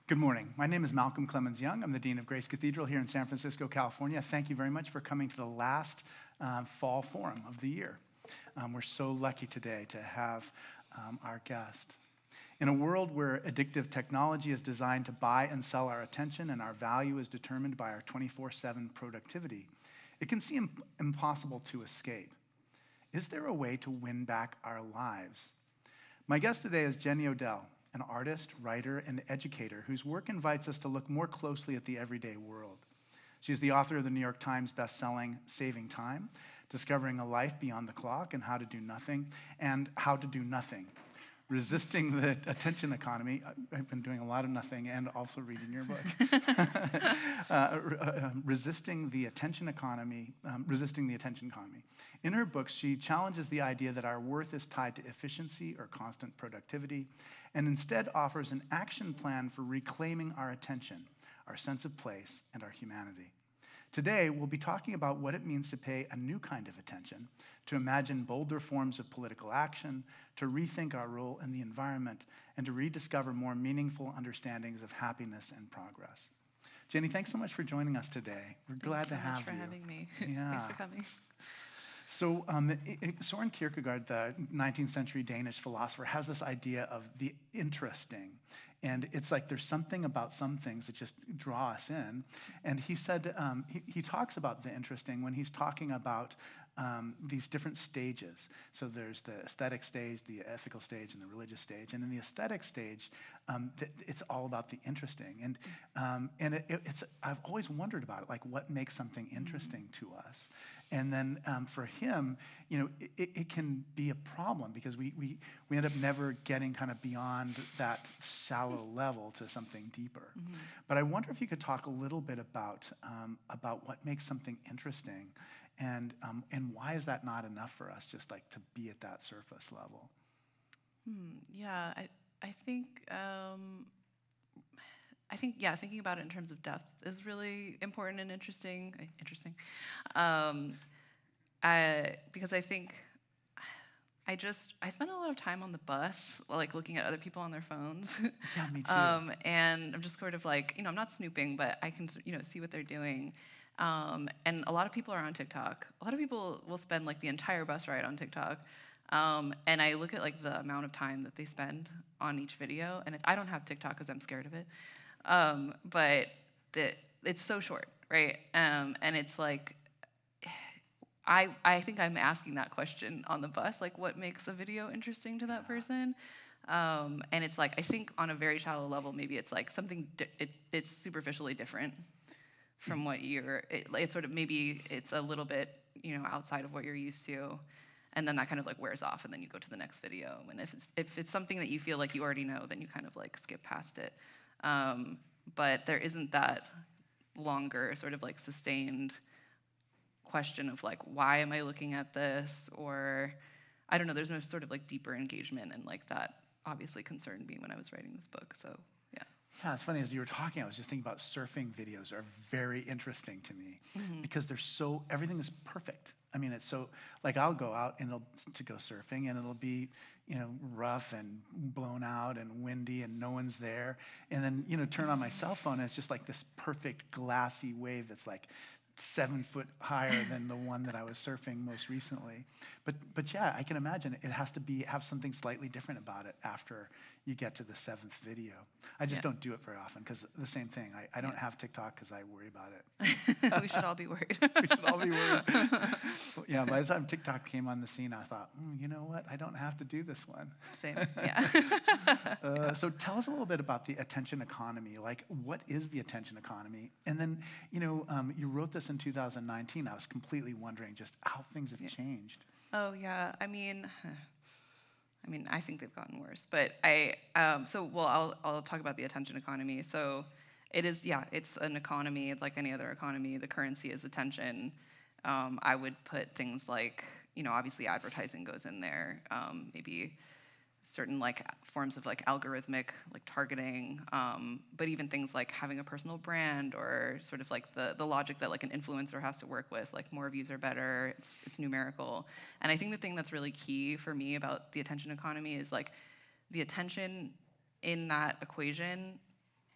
Good morning. My name is Malcolm Clemens Young. I'm the Dean of Grace Cathedral here in San Francisco, California. Thank you very much for coming to the last fall forum of the year. We're so lucky today to have our guest. In a world where addictive technology is designed to buy and sell our attention and our value is determined by our 24/7 productivity, it can seem impossible to escape. Is there a way to win back our lives? My guest today is Jenny Odell, an artist, writer, and educator whose work invites us to look more closely at the everyday world. She is the author of the New York Times bestselling Saving Time, Discovering a Life Beyond the Clock and How to Do Nothing, and How to Do Nothing, Resisting the Attention Economy. I've been doing a lot of nothing and also reading your book. Resisting the Attention Economy. In her books, she challenges the idea that our worth is tied to efficiency or constant productivity, and instead offers an action plan for reclaiming our attention, our sense of place, and our humanity. Today, we'll be talking about what it means to pay a new kind of attention, to imagine bolder forms of political action, to rethink our role in the environment, and to rediscover more meaningful understandings of happiness and progress. Jenny, thanks so much for joining us today. We're glad to have you. Thanks so much for having me. Yeah. Thanks for coming. So Søren Kierkegaard, the 19th century Danish philosopher, has this idea of the interesting. And it's like there's something about some things that just draw us in. And he said, he talks about the interesting when he's talking about these different stages. So there's the aesthetic stage, the ethical stage, and the religious stage. And in the aesthetic stage, it's all about the interesting. And it's I've always wondered about it, like what makes something interesting to us. And then for him, you know, it can be a problem because we end up never getting kind of beyond that shallow level to something deeper. Mm-hmm. But I wonder if you could talk a little bit about what makes something interesting, and why is that not enough for us, just like to be at that surface level? Yeah, I think thinking about it in terms of depth is really important and interesting. Because I think I spend a lot of time on the bus, like looking at other people on their phones. Yeah, me too. And I'm just sort of like, I'm not snooping, but I can, see what they're doing. And a lot of people are on TikTok. A lot of people will spend like the entire bus ride on TikTok. And I look at like the amount of time that they spend on each video, and I don't have TikTok because I'm scared of it. But it's so short, right? And it's like, I think I'm asking that question on the bus, like what makes a video interesting to that person? And it's like, I think on a very shallow level, maybe it's like something, it's superficially different from what it's sort of, maybe it's a little bit, outside of what you're used to. And then that kind of like wears off, and then you go to the next video. And if it's something that you feel like you already know, then you kind of like skip past it. But there isn't that longer sort of like sustained question of like, why am I looking at this? Or I don't know, there's no sort of like deeper engagement, and like that obviously concerned me when I was writing this book. So yeah. Yeah, it's funny, as you were talking, I was just thinking about surfing videos are very interesting to me, mm-hmm. because everything is perfect. I mean, it's so, like I'll go out to go surfing, and it'll be, rough and blown out and windy and no one's there. And then, turn on my cell phone, and it's just like this perfect glassy wave that's like 7 foot higher than the one that I was surfing most recently. But yeah, I can imagine it has to have something slightly different about it after you get to the 7th video. I just don't do it very often because the same thing. I don't have TikTok because I worry about it. We should all be worried. We should all be worried. Yeah, by the time TikTok came on the scene, I thought, you know what? I don't have to do this one. Same, yeah. So tell us a little bit about the attention economy. Like, what is the attention economy? And then, you wrote this in 2019. I was completely wondering just how things have changed. Oh yeah, I mean, I think they've gotten worse. But I'll talk about the attention economy. So it is, it's an economy like any other economy. The currency is attention. I would put things like, obviously advertising goes in there. Maybe certain like forms of like algorithmic like targeting, but even things like having a personal brand, or sort of like the logic that like an influencer has to work with, like more views are better, it's numerical. And I think the thing that's really key for me about the attention economy is like the attention in that equation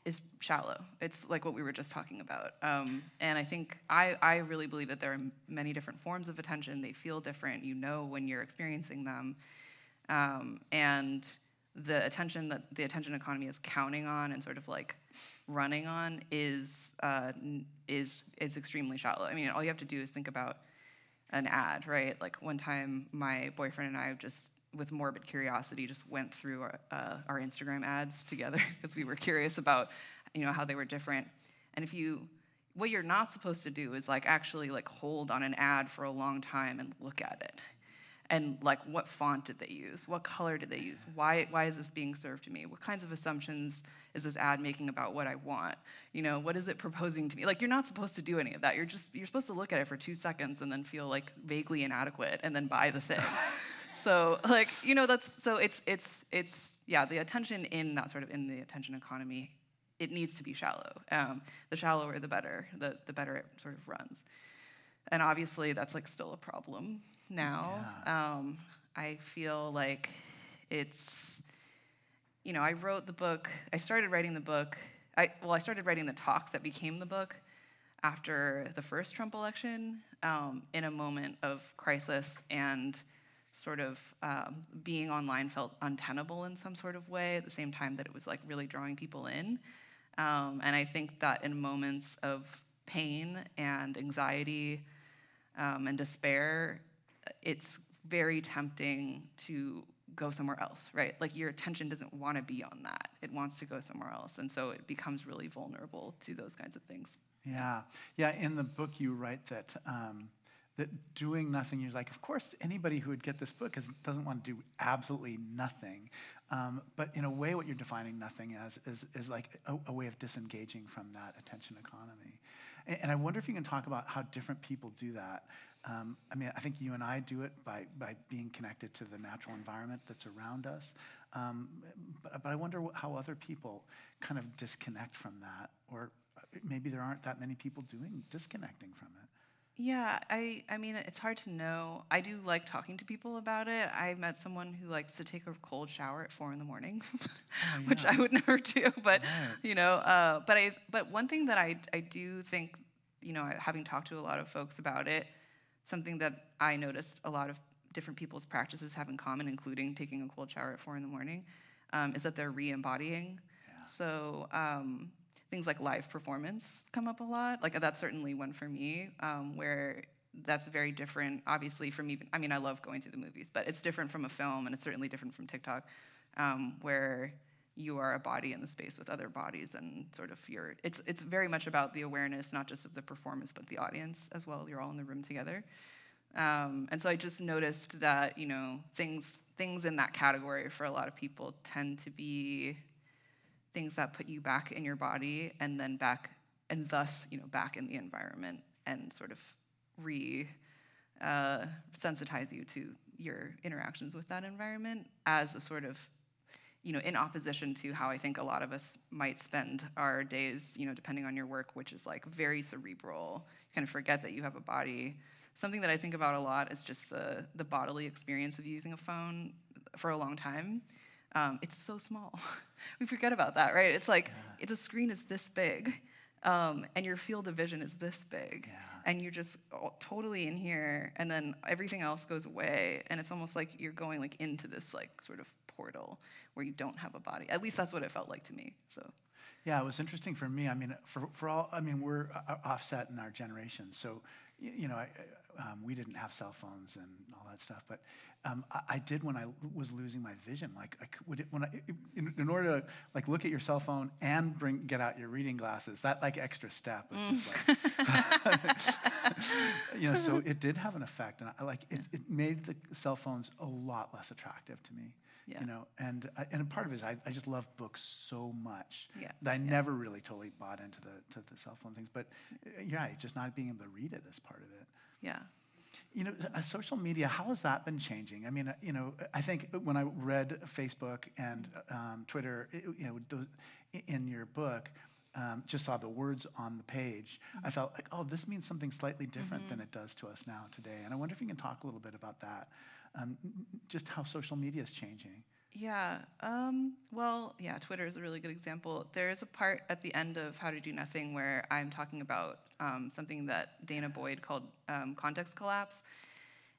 is shallow. It's like what we were just talking about. And I think I really believe that there are many different forms of attention. They feel different. You know when you're experiencing them. And the attention that the attention economy is counting on and sort of like running on is extremely shallow. I mean, all you have to do is think about an ad, right? Like one time, my boyfriend and I just, with morbid curiosity, just went through our Instagram ads together because we were curious about, how they were different. And what you're not supposed to do is like actually like hold on an ad for a long time and look at it. And like, what font did they use? What color did they use? Why is this being served to me? What kinds of assumptions is this ad making about what I want? What is it proposing to me? Like, you're not supposed to do any of that. You're supposed to look at it for 2 seconds and then feel like vaguely inadequate and then buy the thing. So like, the attention in that sort of in the attention economy, it needs to be shallow. The shallower, the better. The better it sort of runs. And obviously, that's like still a problem now. Yeah. I feel like it's, I wrote the book. I started writing the book. I started writing the talk that became the book after the first Trump election, in a moment of crisis and sort of being online felt untenable in some sort of way at the same time that it was like really drawing people in. And I think that in moments of pain and anxiety and despair, it's very tempting to go somewhere else, right? Like your attention doesn't want to be on that. It wants to go somewhere else. And so it becomes really vulnerable to those kinds of things. Yeah. In the book you write that that doing nothing, you're like, of course, anybody who would get this book doesn't want to do absolutely nothing. But in a way, what you're defining nothing as is like a way of disengaging from that attention economy. And I wonder if you can talk about how different people do that. I mean, I think you and I do it by being connected to the natural environment that's around us. But I wonder how other people kind of disconnect from that, or maybe there aren't that many people disconnecting from it. Yeah, I mean, it's hard to know. I do like talking to people about it. I met someone who likes to take a cold shower at 4 a.m, which I would never do. But Right. but one thing that I do think, having talked to a lot of folks about it, something that I noticed a lot of different people's practices have in common, including taking a cold shower at 4 a.m, is that they're re-embodying. Yeah. So things like live performance come up a lot. Like that's certainly one for me, where that's very different, obviously, from even, I mean, I love going to the movies, but it's different from a film, and it's certainly different from TikTok, where you are a body in the space with other bodies, and sort of it's very much about the awareness, not just of the performance, but the audience as well. You're all in the room together. And so I just noticed that, things in that category for a lot of people tend to be things that put you back in your body and then back, and thus, back in the environment, and sort of sensitize you to your interactions with that environment as a sort of, in opposition to how I think a lot of us might spend our days, depending on your work, which is like very cerebral. You kind of forget that you have a body. Something that I think about a lot is just the bodily experience of using a phone for a long time. It's so small. We forget about that, right? It's like the screen is this big, and your field of vision is this big, and you're just totally in here, and then everything else goes away, and it's almost like you're going like into this like sort of portal where you don't have a body. At least that's what it felt like to me. So. Yeah, it was interesting for me. I mean, for all, I mean, we're offset in our generation, so we didn't have cell phones and all that stuff. But I did when I was losing my vision. Like, in order to like look at your cell phone and get out your reading glasses, that like extra step was just like, so it did have an effect, and it made the cell phones a lot less attractive to me. Yeah. And part of it is I just love books so much that I Yeah. never really totally bought into the cell phone things. But you're right, just not being able to read it is part of it. Yeah. Social media, how has that been changing? I mean, I think when I read Facebook and Twitter, those, in your book, just saw the words on the page, I felt like, oh, this means something slightly different than it does to us now today. And I wonder if you can talk a little bit about that, just how social media is changing. Yeah. Well, yeah, Twitter is a really good example. There's a part at the end of How to Do Nothing where I'm talking about something that Dana Boyd called context collapse.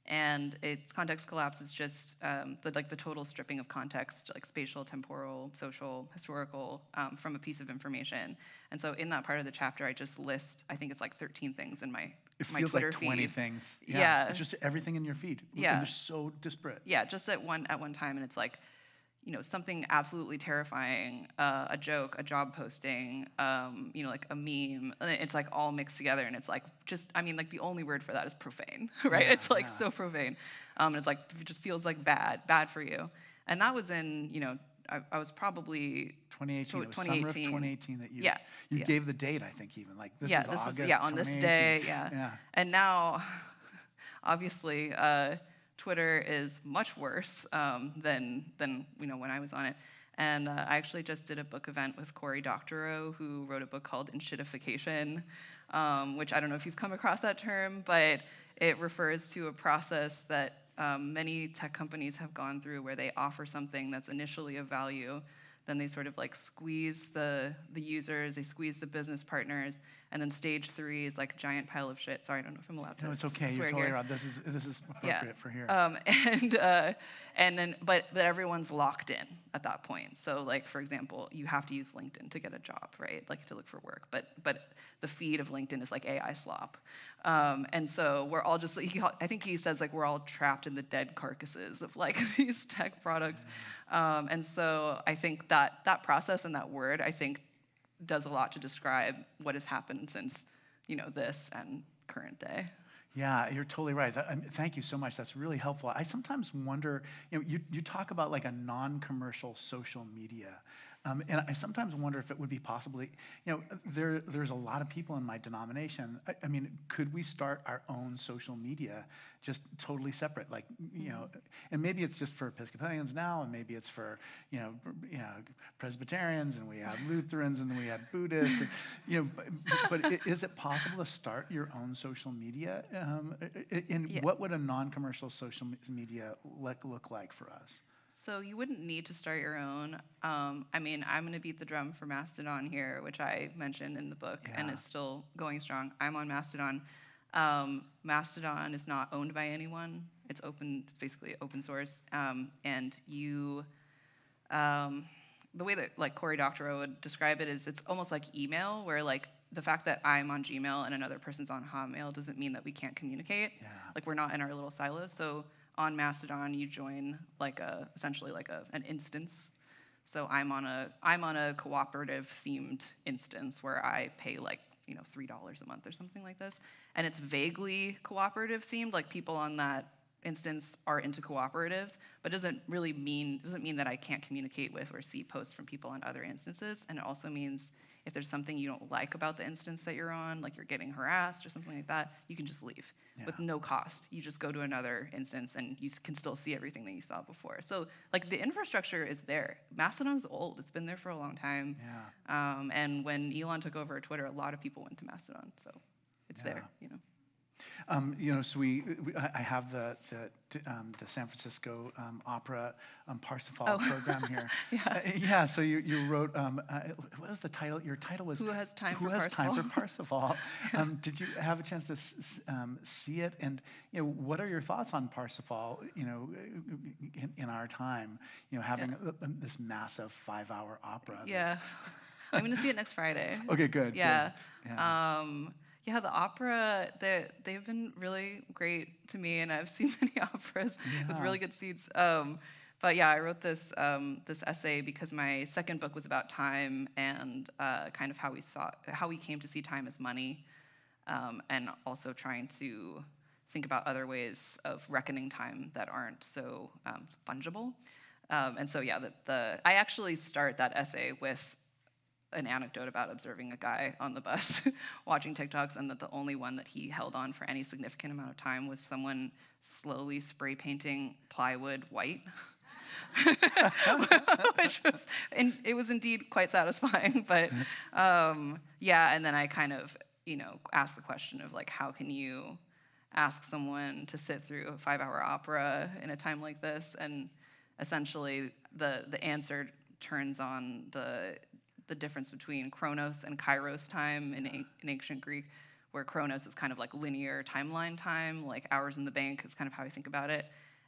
And its context collapse is just the total stripping of context, like spatial, temporal, social, historical, from a piece of information. And so in that part of the chapter, I just list, I think it's like 13 things in It my feels Twitter like 20 feed. things. Yeah. Yeah, It's just everything in your feed. And yeah, they're so disparate. yeah. Just at one time, and it's like, something absolutely terrifying, a joke, a job posting, like a meme. And it's like all mixed together, and it's like like the only word for that is profane, right? Yeah, It's like yeah. so profane, and it's like it just feels like bad for you. And that was in, I was probably 2018. It was summer of 2018. 2018 that you Yeah, you yeah, gave the date, I think, even. Like, this yeah. is This is August on this 2018. day, yeah. Yeah. And now, obviously, Twitter is much worse than when I was on it. And I actually just did a book event with Cory Doctorow, who wrote a book called Inshitification, which I don't know if you've come across that term, but it refers to a process that many tech companies have gone through where they offer something that's initially of value, then they sort of like squeeze the users, they squeeze the business partners, and then stage 3 is like a giant pile of shit. Sorry, I don't know if I'm allowed to No, it's okay. swear You're totally here. right. This is appropriate for here. And then but everyone's locked in at that point. So like, for example, you have to use LinkedIn to get a job, right? Like to look for work. But the feed of LinkedIn is like AI slop. And so we're all just, I think he says like we're all trapped in the dead carcasses of like these tech products. And so I think that process and that word, I think, does a lot to describe what has happened since, this and current day. Yeah, you're totally right. Thank you so much. That's really helpful. I sometimes wonder, you talk about like a non-commercial social media. And I sometimes wonder if it would be possibly, there's a lot of people in my denomination. I mean, could we start our own social media just totally separate? Like, and maybe it's just for Episcopalians now, and maybe it's for, Presbyterians, and we have Lutherans, and then we have Buddhists. And, but is it possible to start your own social media? And Yeah. what would a non-commercial social media look like for us? So you wouldn't need to start your own. I mean, I'm going to beat the drum for Mastodon here, which I mentioned in the book, and Yeah. it's still going strong. I'm on Mastodon. Mastodon is not owned by anyone. It's basically open source. And you, the way that like Cory Doctorow would describe it is it's almost like email, where like the fact that I'm on Gmail and another person's on Hotmail doesn't mean that we can't communicate. Yeah. Like we're not in our little silos. So on Mastodon, you join like essentially like an instance. So I'm on a cooperative themed instance where I pay like $3 a month or something like this, and it's vaguely cooperative themed. Like people on that instance are into cooperatives, but doesn't mean that I can't communicate with or see posts from people on other instances. And it also means if there's something you don't like about the instance that you're on, like you're getting harassed or something like that, you can just leave with no cost. You just go to another instance and you can still see everything that you saw before. So like the infrastructure is there. Mastodon's old. It's been there for a long time. Yeah. And when Elon took over Twitter, a lot of people went to Mastodon. So it's there. So I have the San Francisco Opera Parsifal program here. Yeah. So you wrote, what was the title? Your title was Who Has Time Who for Has Parsifal? Time for Parsifal? Did you have a chance to see it? And what are your thoughts on Parsifal? In our time, having this massive 5-hour opera. Yeah. I'm going to see it next Friday. Okay, good. Yeah. Good. Yeah. Yeah, the opera, they've been really great to me, and I've seen many operas with really good seats. But yeah, I wrote this essay because my second book was about time and kind of how we came to see time as money, and also trying to think about other ways of reckoning time that aren't so fungible. And so yeah, I actually start that essay with an anecdote about observing a guy on the bus watching TikToks, and that the only one that he held on for any significant amount of time was someone slowly spray painting plywood white. It was indeed quite satisfying, but yeah, and then I kind of asked the question of like, how can you ask someone to sit through a 5-hour opera in a time like this? And essentially the answer turns on the difference between chronos and kairos time in ancient Greek, where chronos is kind of like linear timeline time, like hours in the bank is kind of how I think about it.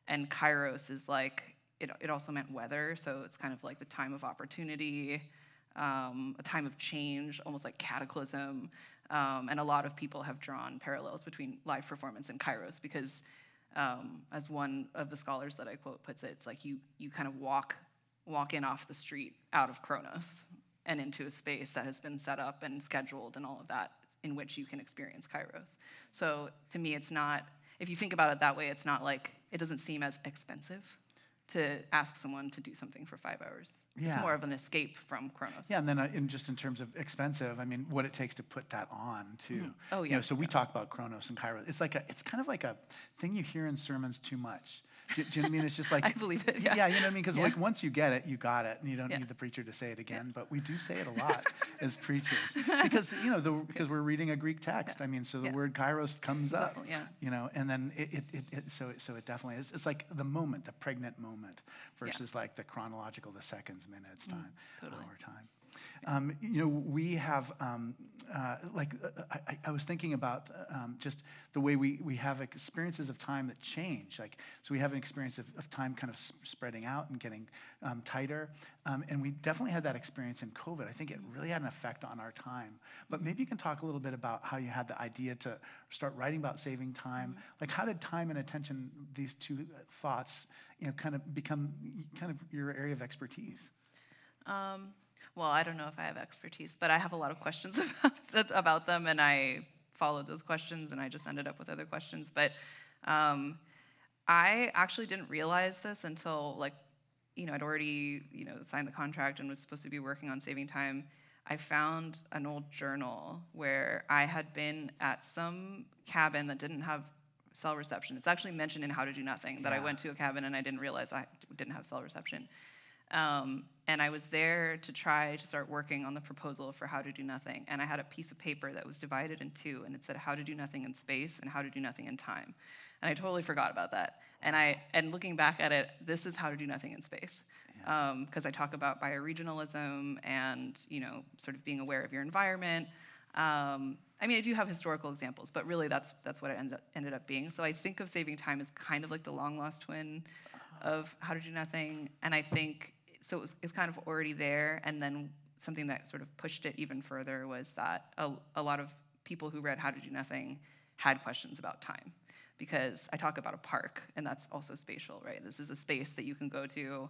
And kairos is like, it also meant weather, so it's kind of like the time of opportunity, a time of change, almost like cataclysm. And a lot of people have drawn parallels between live performance and kairos because, as one of the scholars that I quote puts it, it's like you kind of walk in off the street out of chronos and into a space that has been set up and scheduled and all of that, in which you can experience kairos. So to me, it's not, if you think about it that way, it's not like, it doesn't seem as expensive to ask someone to do something for 5 hours. Yeah. It's more of an escape from chronos. Yeah, and then in terms of expensive, I mean, what it takes to put that on too. Mm-hmm. Oh yeah. You know, so we talk about chronos and kairos. It's kind of like a thing you hear in sermons too much. Do you know what I mean? It's just like I believe it. Yeah. Yeah, you know what I mean? Because like once you get it, you got it, and you don't Yeah. need the preacher to say it again. But we do say it a lot as preachers because because we're reading a Greek text. I mean, so the word kairos comes up. Yeah. You know, and then so it definitely is. It's like the moment, the pregnant moment, versus like the chronological, the seconds, minutes, time, totally. hour, time. You know, we have, I was thinking about just the way we have experiences of time that change. Like, so we have an experience of time kind of spreading out and getting tighter. And we definitely had that experience in COVID. I think it really had an effect on our time. But maybe you can talk a little bit about how you had the idea to start writing about saving time. Like, how did time and attention, these two thoughts, you know, kind of become kind of your area of expertise? Well, I don't know if I have expertise, but I have a lot of questions about them, and I followed those questions, and I just ended up with other questions. But I actually didn't realize this until, like, you know, I'd already, you know, signed the contract and was supposed to be working on saving time. I found an old journal where I had been at some cabin that didn't have cell reception. It's actually mentioned in How to Do Nothing that I went to a cabin and I didn't realize I didn't have cell reception. And I was there to try to start working on the proposal for How to Do Nothing. And I had a piece of paper that was divided in two, and it said How to Do Nothing in space and How to Do Nothing in time. And I totally forgot about that. And looking back at it, this is How to Do Nothing in space. Because I talk about bioregionalism and, you know, sort of being aware of your environment. I mean, I do have historical examples, but really that's what it ended up being. So I think of saving time as kind of like the long-lost twin of How to Do Nothing. And I think, so it's kind of already there, and then something that sort of pushed it even further was that a lot of people who read How to Do Nothing had questions about time, because I talk about a park, and that's also spatial, right? This is a space that you can go to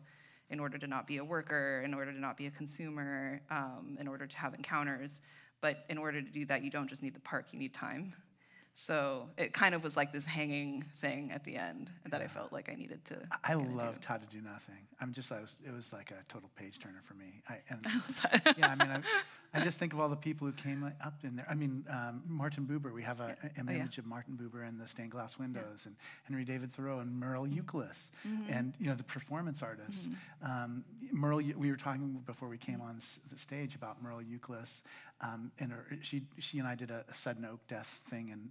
in order to not be a worker, in order to not be a consumer, in order to have encounters. But in order to do that, you don't just need the park, you need time. So it kind of was like this hanging thing at the end that I felt like I needed to. I loved How to Do Nothing. It was like a total page turner for me. Yeah, I mean, I just think of all the people who came up in there. I mean, Martin Buber. We have an image of Martin Buber in the stained glass windows, and Henry David Thoreau and Merle Euclid, and you know, the performance artists. Merle, we were talking before we came on the stage about Merle Euclid, and she and I did a sudden oak death thing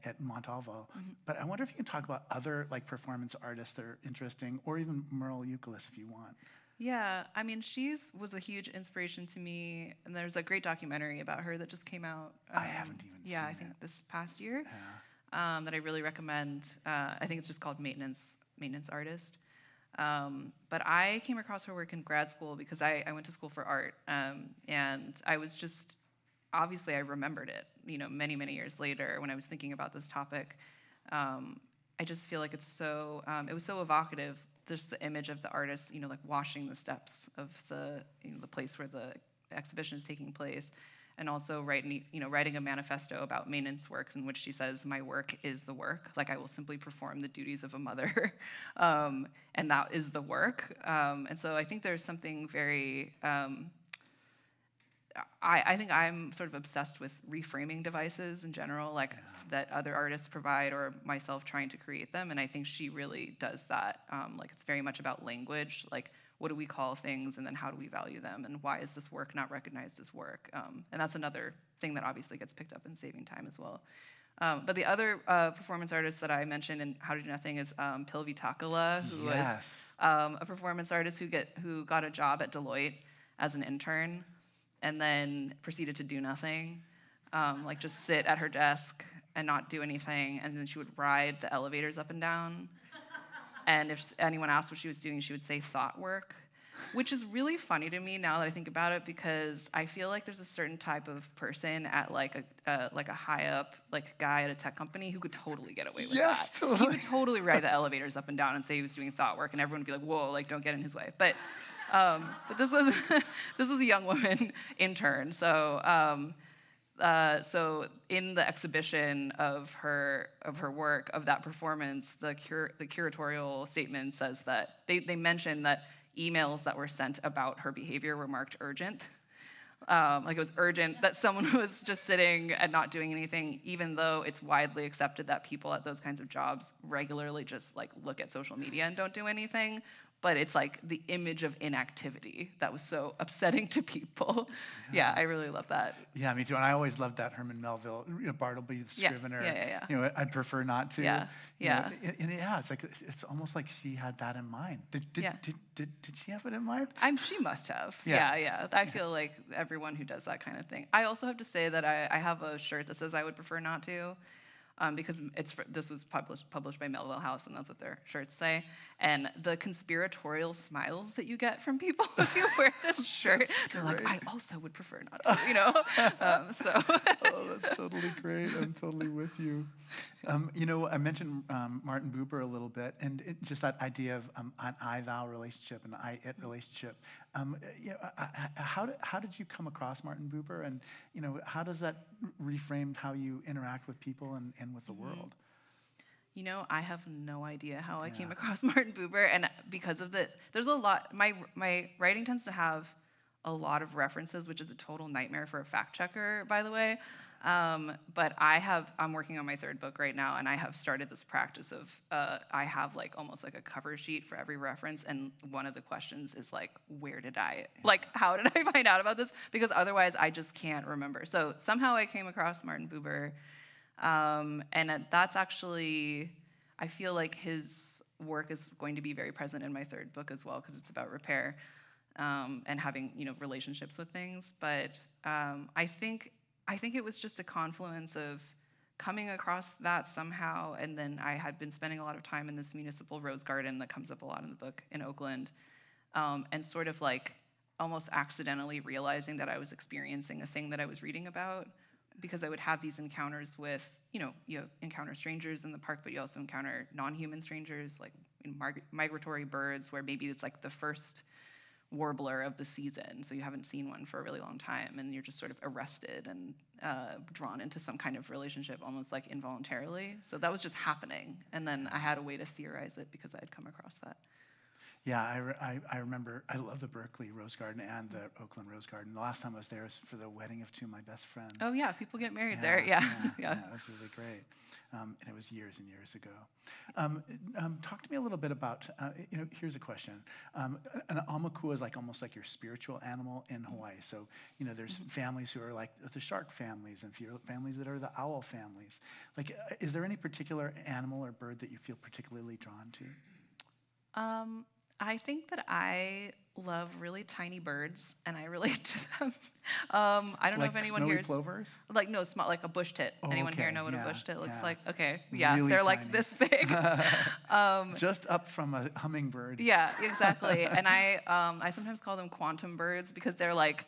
at Montalvo. But I wonder if you can talk about other like performance artists that are interesting, or even Merle Euclid if you want. Yeah, I mean, was a huge inspiration to me, and there's a great documentary about her that just came out. I haven't even seen it. Yeah, I think this past year, that I really recommend. I think it's just called Maintenance Artist. But I came across her work in grad school because I went to school for art, and I was just, obviously I remembered it, you know, many, many years later when I was thinking about this topic. I just feel like it was so evocative, just the image of the artist, you know, like washing the steps of the place where the exhibition is taking place, and also writing a manifesto about maintenance works in which she says, my work is the work, like I will simply perform the duties of a mother, and that is the work. And so I think there's something very, I think I'm sort of obsessed with reframing devices in general, like that other artists provide or myself trying to create them. And I think she really does that. Like it's very much about language, like what do we call things and then how do we value them and why is this work not recognized as work? And that's another thing that obviously gets picked up in saving time as well. But the other performance artist that I mentioned in How to Do Nothing is Pilvi Takala, who was Yes. a performance artist who got a job at Deloitte as an intern, and then proceeded to do nothing, like just sit at her desk and not do anything, and then she would ride the elevators up and down. And if anyone asked what she was doing, she would say thought work, which is really funny to me now that I think about it, because I feel like there's a certain type of person at like a high up like guy at a tech company who could totally get away with Yes, that. totally. He would totally ride the elevators up and down and say he was doing thought work, and everyone would be like, "Whoa, like don't get in his way." But this was this was a young woman intern, so. So in the exhibition of her work, of that performance, the curatorial statement says that they mentioned that emails that were sent about her behavior were marked urgent. Like it was urgent that someone was just sitting and not doing anything, even though it's widely accepted that people at those kinds of jobs regularly just like look at social media and don't do anything. But it's like the image of inactivity that was so upsetting to people. Yeah, I really love that. Yeah, me too. And I always loved that Herman Melville, Bartleby the Scrivener. Yeah. I'd prefer not to. Yeah, yeah. And yeah, it's almost like she had that in mind. Did she have it in mind? She must have. Yeah. Yeah. I feel like everyone who does that kind of thing. I also have to say that I have a shirt that says I would prefer not to. Because this was published by Melville House, and that's what their shirts say. And the conspiratorial smiles that you get from people if you wear this shirt, they're like, I also would prefer not to, So. Oh, that's totally great. I'm totally with you. I mentioned Martin Buber a little bit, and just that idea of an I-thou relationship, an I-it relationship. How did you come across Martin Buber, and how does that reframe how you interact with people and with the world? I have no idea how I came across Martin Buber, and because of there's a lot. My writing tends to have a lot of references, which is a total nightmare for a fact checker, by the way. But I'm working on my third book right now, and I have started this practice of I have like almost like a cover sheet for every reference, and one of the questions is like, how did I find out about this? Because otherwise I just can't remember. So somehow I came across Martin Buber, and that's actually, I feel like his work is going to be very present in my third book as well, because it's about repair and having relationships with things. But I think it was just a confluence of coming across that somehow, and then I had been spending a lot of time in this municipal rose garden that comes up a lot in the book in Oakland, and sort of like almost accidentally realizing that I was experiencing a thing that I was reading about, because I would have these encounters with, you encounter strangers in the park, but you also encounter non-human strangers, like in migratory birds, where maybe it's like the first warbler of the season, so you haven't seen one for a really long time, and you're just sort of arrested and drawn into some kind of relationship almost like involuntarily. So that was just happening, and then I had a way to theorize it because I had come across that. Yeah, I remember, I love the Berkeley Rose Garden and the Oakland Rose Garden. The last time I was there was for the wedding of two of my best friends. Oh yeah, people get married there, yeah. It was really great. And it was years and years ago. Talk to me a little bit about, here's a question. An aumakua is like almost like your spiritual animal in Hawaii. So, there's families who are like the shark families, and families that are the owl families. Like, is there any particular animal or bird that you feel particularly drawn to? I think that I love really tiny birds, and I relate to them. I don't know if anyone here Like plovers? Like, no, small, like a bush tit. Oh, Anyone here okay, know what a yeah, bush tit looks yeah. like? Okay, yeah, Really they're tiny. like this big. Just up from a hummingbird. Yeah, exactly. And I sometimes call them quantum birds, because they're like,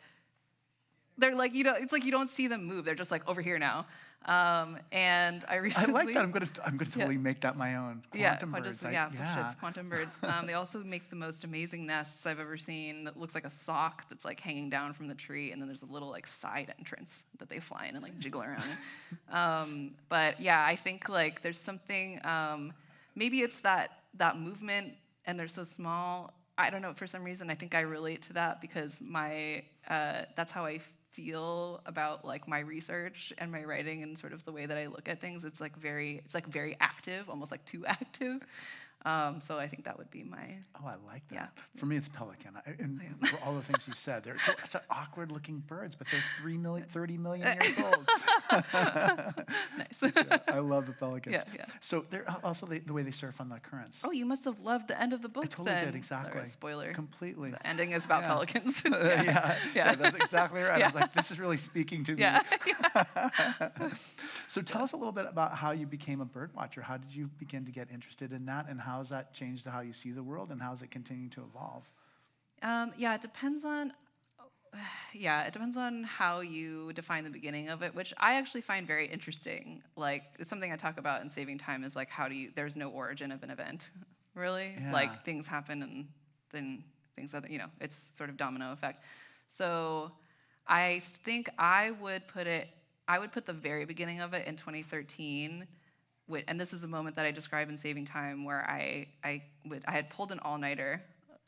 it's like you don't see them move. They're just like over here now. And I recently. I like that. I'm gonna totally make that my own. Quantum birds. Bush tits, quantum birds. They also make the most amazing nests I've ever seen. That looks like a sock that's like hanging down from the tree, and then there's a little like side entrance that they fly in and like jiggle around. But yeah, I think like there's something. Maybe it's that movement, and they're so small. I don't know. For some reason, I think I relate to that, because that's how I feel about like my research and my writing and sort of the way that I look at things. It's like very active, almost like too active. So I think that would be my, Oh, I like that. yeah. For me, it's pelican. And Oh, yeah. for all the things you said, they're such awkward-looking birds, but they're 30 million years old. Nice. Yeah, I love the pelicans. Yeah, yeah. So they're also the way they surf on the currents. Oh, you must have loved the end of the book I totally then. did, exactly. Sorry, spoiler. Completely. The ending is about Yeah. pelicans. Yeah, that's exactly right. I was Yeah. like, this is really speaking to me. Yeah. So tell us a little bit about how you became a bird watcher. How did you begin to get interested in that, and how has that changed how you see the world, and how is it continuing to evolve? Yeah, it depends on. Yeah, it depends on how you define the beginning of it, which I actually find very interesting. Like, it's something I talk about in Saving Time is like, there's no origin of an event, really. Yeah. Like, things happen and then things other, it's sort of domino effect. So I think I would put the very beginning of it in 2013. And this is a moment that I describe in Saving Time where I had pulled an all-nighter.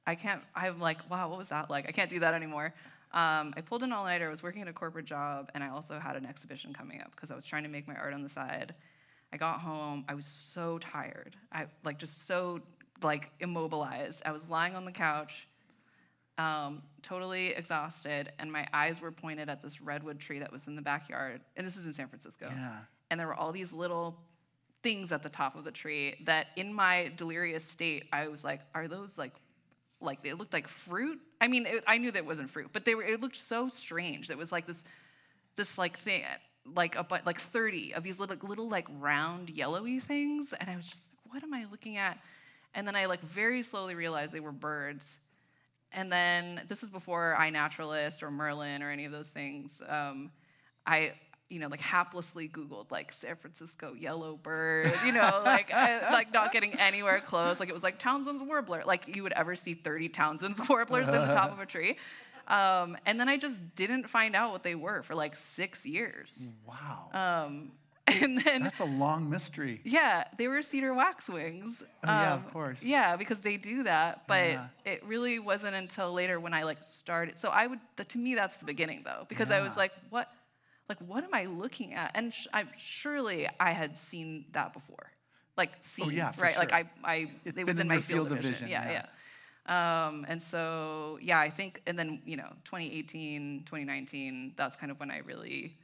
I'm like, wow, what was that like? I can't do that anymore. I pulled an all-nighter. I was working at a corporate job, and I also had an exhibition coming up because I was trying to make my art on the side. I got home. I was so tired. Just so immobilized. I was lying on the couch, totally exhausted, and my eyes were pointed at this redwood tree that was in the backyard. And this is in San Francisco. Yeah. And there were all these little things at the top of the tree that, in my delirious state, I was like, are those like they looked like fruit? I mean, I knew that it wasn't fruit, but it looked so strange. It was like this thing, like 30 of these little like round yellowy things, and I was just like, what am I looking at? And then I very slowly realized they were birds. And then this is before iNaturalist or Merlin or any of those things. I haplessly Googled San Francisco yellow bird, not getting anywhere close. It was Townsend's warbler. You would ever see 30 Townsend's warblers in the top of a tree. And then I just didn't find out what they were for 6 years. Wow. And then That's a long mystery. Yeah, they were cedar waxwings. Oh, yeah, of course. Yeah, because they do that, but Yeah. it really wasn't until later when I started. So to me, that's the beginning though, because I was Yeah. what am I looking at? And surely I had seen that before. Oh, yeah, for right? sure. It was in my field of vision. yeah. And so, yeah, I think, and then, 2018, 2019, that's kind of when I really,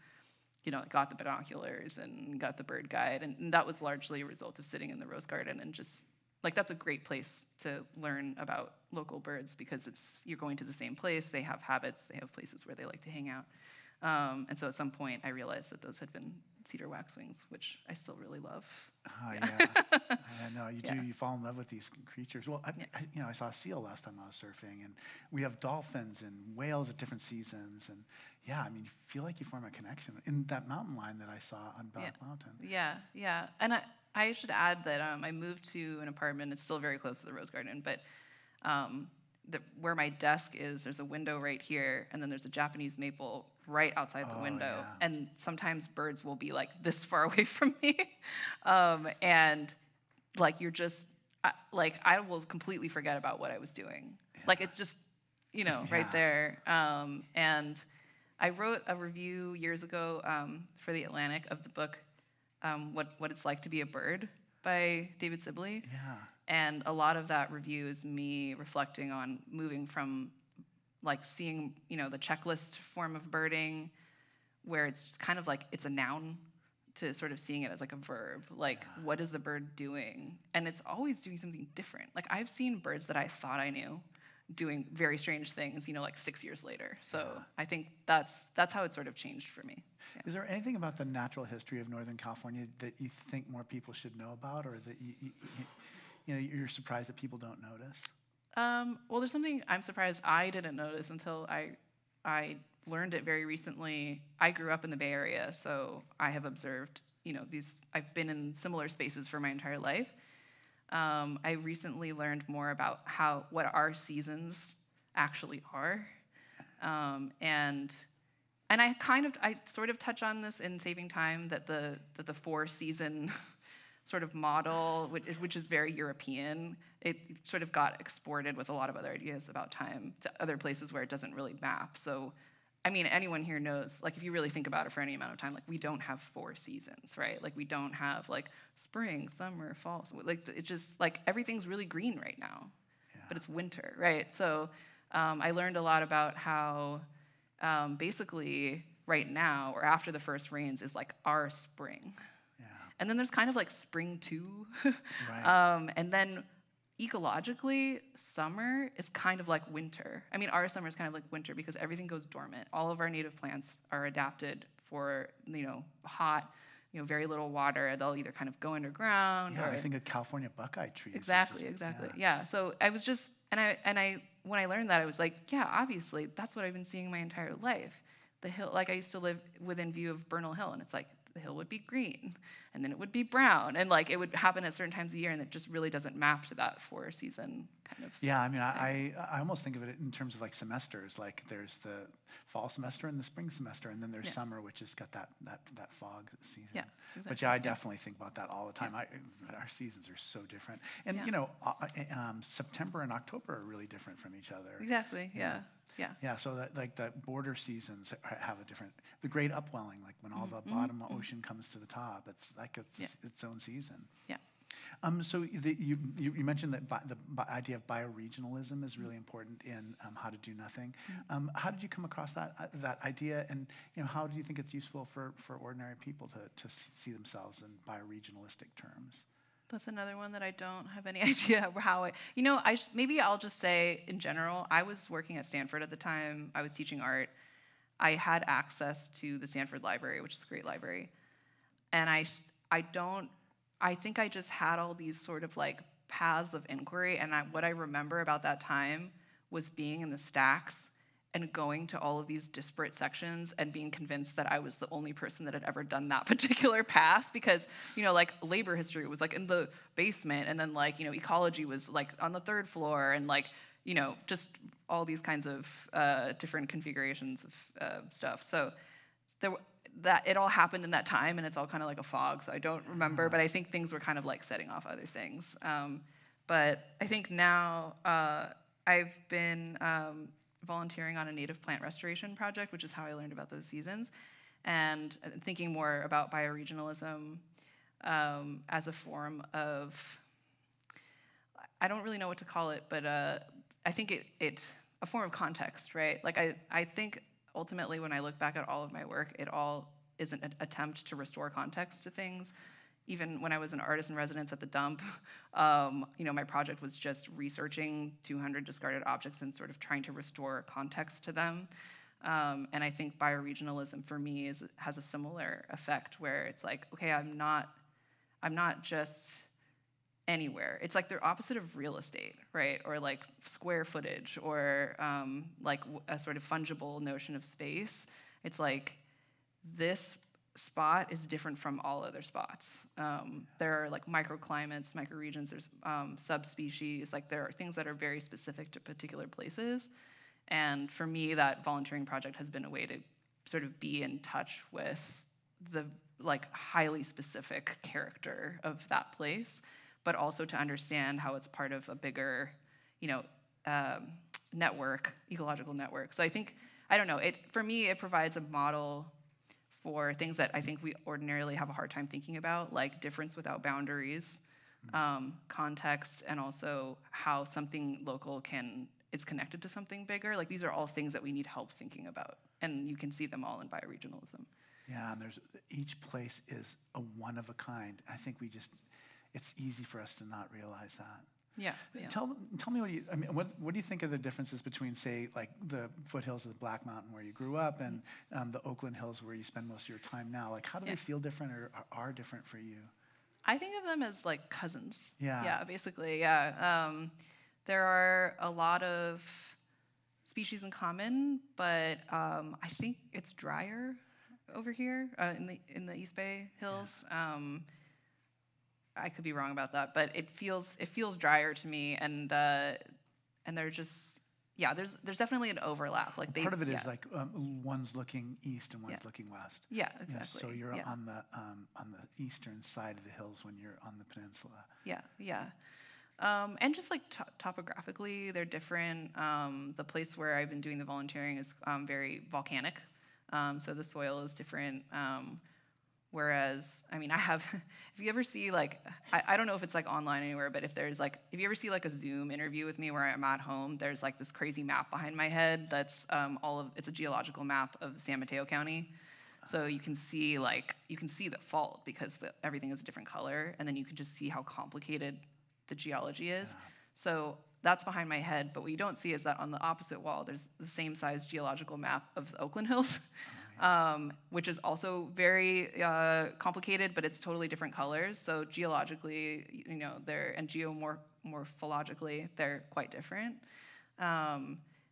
got the binoculars and got the bird guide. And that was largely a result of sitting in the rose garden and just, that's a great place to learn about local birds because you're going to the same place. They have habits. They have places where they like to hang out. And so at some point, I realized that those had been cedar waxwings, which I still really love. Yeah. I know you do. Yeah. You fall in love with these creatures. Well, I saw a seal last time I was surfing, and we have dolphins and whales at different seasons, and yeah, I mean, you feel like you form a connection in that mountain lion that I saw on Black Mountain. Yeah. And I should add that I moved to an apartment. It's still very close to the Rose Garden, but where my desk is, there's a window right here, and then there's a Japanese maple right outside the window. Yeah. And sometimes birds will be this far away from me. And you're just, I will completely forget about what I was doing. Yeah. It's just, right there. And I wrote a review years ago for The Atlantic of the book, What It's Like to Be a Bird by David Sibley. Yeah. And a lot of that review is me reflecting on moving from seeing, the checklist form of birding where it's kind of it's a noun to sort of seeing it as a verb. What is the bird doing? And it's always doing something different. I've seen birds that I thought I knew doing very strange things, 6 years later. So I think that's how it sort of changed for me. Yeah. Is there anything about the natural history of Northern California that you think more people should know about, or that you're surprised that people don't notice? Well, there's something I'm surprised I didn't notice until I learned it very recently. I grew up in the Bay Area, so I have observed, I've been in similar spaces for my entire life. I recently learned more about what our seasons actually are. And I sort of touch on this in Saving Time, that the 4-season sort of model, which is very European, it sort of got exported with a lot of other ideas about time to other places where it doesn't really map. So I mean, anyone here knows, like, if you really think about it for any amount of time, like, we don't have 4 seasons, right? Like, we don't have, like, spring, summer, fall. Like, it just, like, everything's really green right now, but it's winter, right? So I learned a lot about how basically right now, or after the first rains, is, like, our spring. Yeah. And then there's kind of, like, spring 2. Right. And then ecologically, summer is kind of like winter. I mean, our summer is kind of like winter because everything goes dormant. All of our native plants are adapted for, hot, very little water. They'll either kind of go underground Yeah, or I think of California buckeye trees. exactly. Yeah. So I was just, and I when I learned that, I was like, yeah, obviously, that's what I've been seeing my entire life. The hill, like I used to live within view of Bernal Hill, and it's like the hill would be green, and then it would be brown, and like it would happen at certain times of year, and it just really doesn't map to that 4-season kind of. Yeah, I mean, thing. I almost think of it in terms of like semesters. Like there's the fall semester and the spring semester, and then there's summer, which has got that fog season. Yeah, exactly. But yeah, I definitely think about that all the time. Our seasons are so different, and September and October are really different from each other. Exactly. Yeah. Yeah. Yeah, so that like the border seasons have a different, the great upwelling, like when all the bottom ocean comes to the top, it's like its own season. Yeah. So you mentioned that the idea of bioregionalism is really important in how to do nothing. How did you come across that idea, and how do you think it's useful for ordinary people to see themselves in bioregionalistic terms? That's another one that I don't have any idea how maybe I'll just say in general, I was working at Stanford at the time. I was teaching art. I had access to the Stanford Library, which is a great library. And I think I just had all these sort of like paths of inquiry. And what I remember about that time was being in the stacks and going to all of these disparate sections and being convinced that I was the only person that had ever done that particular path because, like labor history was like in the basement, and then like, ecology was like on the 3rd floor, and like, just all these kinds of different configurations of stuff. So that it all happened in that time, and it's all kind of like a fog, so I don't remember, but I think things were kind of like setting off other things. But I think now I've been volunteering on a native plant restoration project, which is how I learned about those seasons, and thinking more about bioregionalism as a form of, I don't really know what to call it, but I think it's a form of context, right? Like I think ultimately when I look back at all of my work, it all is an attempt to restore context to things. Even when I was an artist in residence at the dump, my project was just researching 200 discarded objects and sort of trying to restore context to them. And I think bioregionalism for me has a similar effect where it's like, okay, I'm not just anywhere. It's like the opposite of real estate, right? Or like square footage, or like a sort of fungible notion of space. It's like this spot is different from all other spots. There are like microclimates, microregions, there's subspecies, like there are things that are very specific to particular places. And for me, that volunteering project has been a way to sort of be in touch with the like highly specific character of that place, but also to understand how it's part of a bigger, network, ecological network. So I think, I don't know, for me, it provides a model for things that I think we ordinarily have a hard time thinking about, like difference without boundaries, context, and also how something local is connected to something bigger. Like these are all things that we need help thinking about, and you can see them all in bioregionalism. Yeah, and each place is a one of a kind. I think it's easy for us to not realize that. Yeah. Tell me what do you think of the differences between, say, like the foothills of the Black Mountain where you grew up and the Oakland Hills where you spend most of your time now? Like, how do they feel different or are different for you? I think of them as like cousins. Yeah. Yeah, basically, yeah. There are a lot of species in common, but I think it's drier over here in the East Bay Hills. Yeah. I could be wrong about that, but it feels drier to me, and they're just there's definitely an overlap. Like part of it is like one's looking east and one's looking west. Yeah, exactly. So you're on the eastern side of the hills when you're on the peninsula. Yeah. And just like topographically, they're different. The place where I've been doing the volunteering is very volcanic, so the soil is different. Whereas, I mean, I have, if you ever see like, I don't know if it's like online anywhere, but if you ever see like a Zoom interview with me where I'm at home, there's like this crazy map behind my head that's it's a geological map of San Mateo County. So you can see the fault because everything is a different color, and then you can just see how complicated the geology is. Yeah. So that's behind my head, but what you don't see is that on the opposite wall, there's the same size geological map of the Oakland Hills, which is also very complicated, but it's totally different colors. So geologically, and geomorphologically, they're quite different.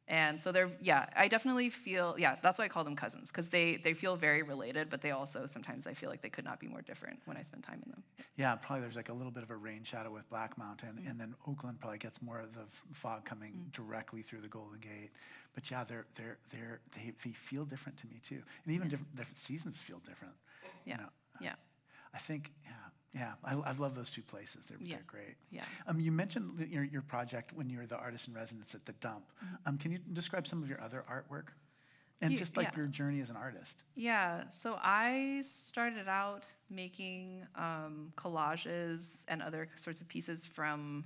And so I definitely feel, that's why I call them cousins, because they feel very related, but they also, sometimes I feel like they could not be more different when I spend time in them. Yeah, probably there's like a little bit of a rain shadow with Black Mountain, and then Oakland probably gets more of the fog coming directly through the Golden Gate. But yeah, they feel different to me too, and even different seasons feel different. Yeah. I think, I love those two places. They're great. Yeah. You mentioned your project when you were the artist in residence at the Dump. Can you describe some of your other artwork? And just like your journey as an artist. Yeah, so I started out making collages and other sorts of pieces from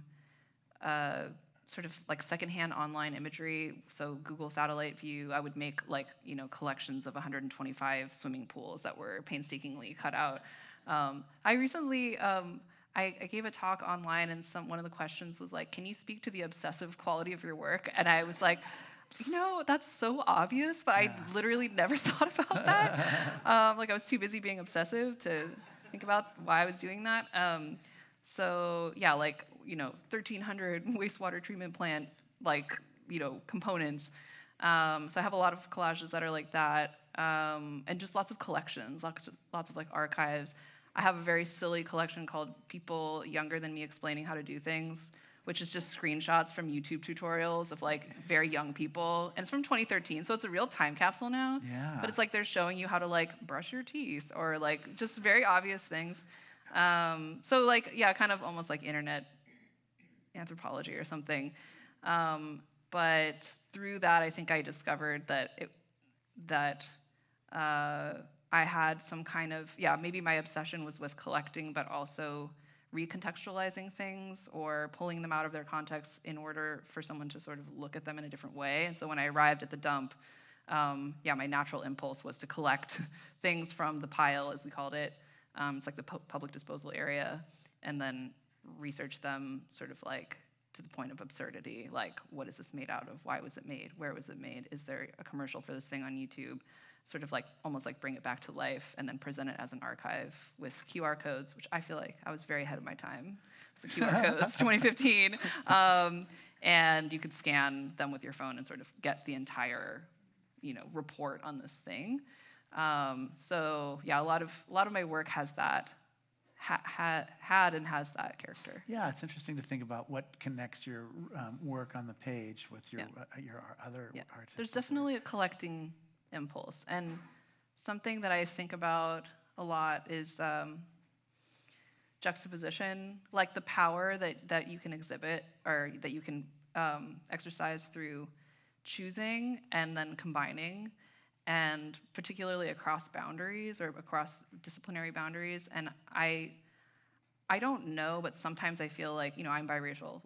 sort of like secondhand online imagery. So Google Satellite View, I would make collections of 125 swimming pools that were painstakingly cut out. I recently, I gave a talk online, and one of the questions was like, can you speak to the obsessive quality of your work? And I was like, that's so obvious, but I literally never thought about that. I was too busy being obsessive to think about why I was doing that. 1,300 wastewater treatment plant, components. So I have a lot of collages that are like that, and just lots of collections, lots of archives. I have a very silly collection called People Younger Than Me Explaining How to Do Things, which is just screenshots from YouTube tutorials of very young people. And it's from 2013, so it's a real time capsule now. Yeah. But it's they're showing you how to brush your teeth or just very obvious things. Kind of almost like internet anthropology or something. But through that, I think I discovered that I had some kind of, maybe my obsession was with collecting, but also recontextualizing things or pulling them out of their context in order for someone to sort of look at them in a different way. And so when I arrived at the Dump, my natural impulse was to collect things from the pile, as we called it. It's like the public disposal area, and then research them sort of to the point of absurdity. What is this made out of? Why was it made? Where was it made? Is there a commercial for this thing on YouTube? Sort of almost bring it back to life, and then present it as an archive with QR codes, which I feel like I was very ahead of my time. It's the QR codes, 2015. And you could scan them with your phone and sort of get the entire, report on this thing. A lot of my work has that, had and has that character. Yeah, it's interesting to think about what connects your work on the page with your other artistic There's definitely a collecting impulse, and something that I think about a lot is juxtaposition, the power that you can exhibit or that you can exercise through choosing and then combining, and particularly across boundaries or across disciplinary boundaries. And I don't know, but sometimes I feel I'm biracial.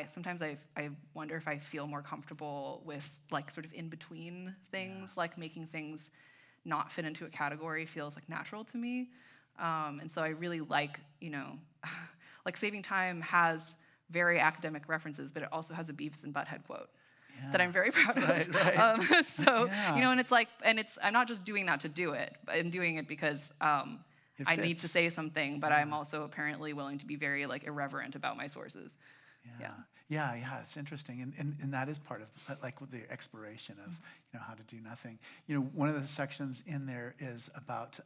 Sometimes I wonder if I feel more comfortable with sort of in between things, making things not fit into a category feels natural to me. And so I really Saving Time has very academic references, but it also has a Beavis and Butthead quote that I'm very proud of. And I'm not just doing that to do it, but I'm doing it because I need to say something, but I'm also apparently willing to be very irreverent about my sources. Yeah, it's interesting, and that is part of the exploration of how to do nothing. One of the sections in there is about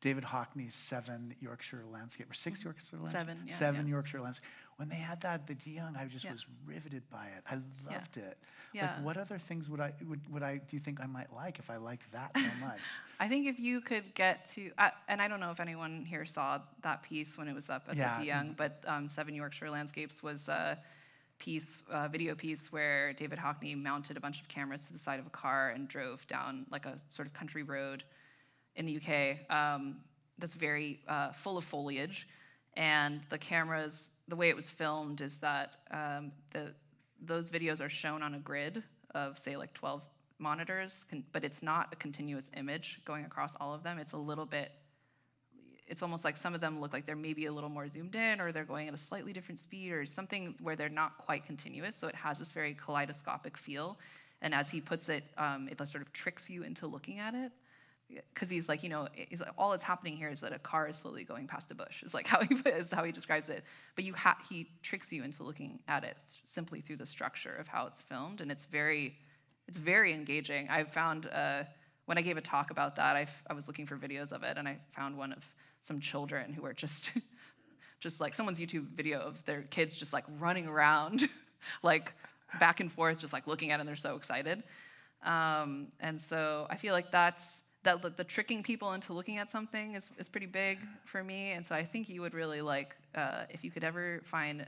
David Hockney's 7 Yorkshire landscape, or 6 Yorkshire landscape? 7, yeah. 7 Yorkshire landscape, when they had that at the DeYoung, I just Yeah. was riveted by it. I loved it. Yeah. Like, what other things would I do you think I might like if I liked that so much? I think if you could get to, and I don't know if anyone here saw that piece when it was up at Yeah. the DeYoung, but 7 Yorkshire Landscapes was a video piece where David Hockney mounted a bunch of cameras to the side of a car and drove down like a sort of country road in the UK that's very full of foliage. And the cameras, the way it was filmed is that those videos are shown on a grid of, say, like 12 monitors, but it's not a continuous image going across all of them. It's a little bit, it's almost like some of them look like they're maybe a little more zoomed in, or they're going at a slightly different speed, or something where they're not quite continuous. So it has this very kaleidoscopic feel. And as he puts it, it sort of tricks you into looking at it. Because he's like, he's like, all that's happening here is that a car is slowly going past a bush. Is like how he describes it. But he tricks you into looking at it simply through the structure of how it's filmed, and it's very engaging. I found when I gave a talk about that, I was looking for videos of it, and I found one of some children who are just like someone's YouTube video of their kids just like running around, like back and forth, just like looking at it, and they're so excited. And so I feel like that the tricking people into looking at something is pretty big for me. And so I think you would really like, if you could ever find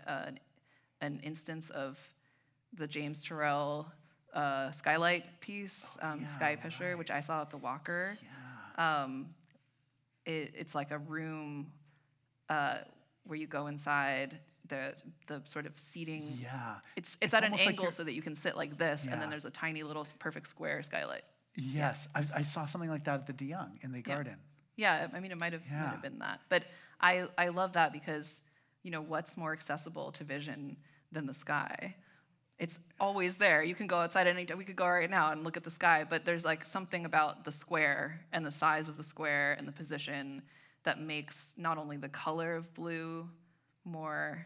an instance of the James Turrell Skylight piece, Sky Pisher, right. which I saw at the Walker. Yeah. It's like a room where you go inside, the sort of seating. Yeah. It's at an almost like angle you're- so that you can sit like this, and Yeah. then there's a tiny little perfect square skylight. Yes, I saw something like that at the DeYoung in the garden. Yeah, I mean, it might have been that. But I love that because, what's more accessible to vision than the sky? It's always there. You can go outside anytime. We could go right now and look at the sky, but there's like something about the square and the size of the square and the position that makes not only the color of blue more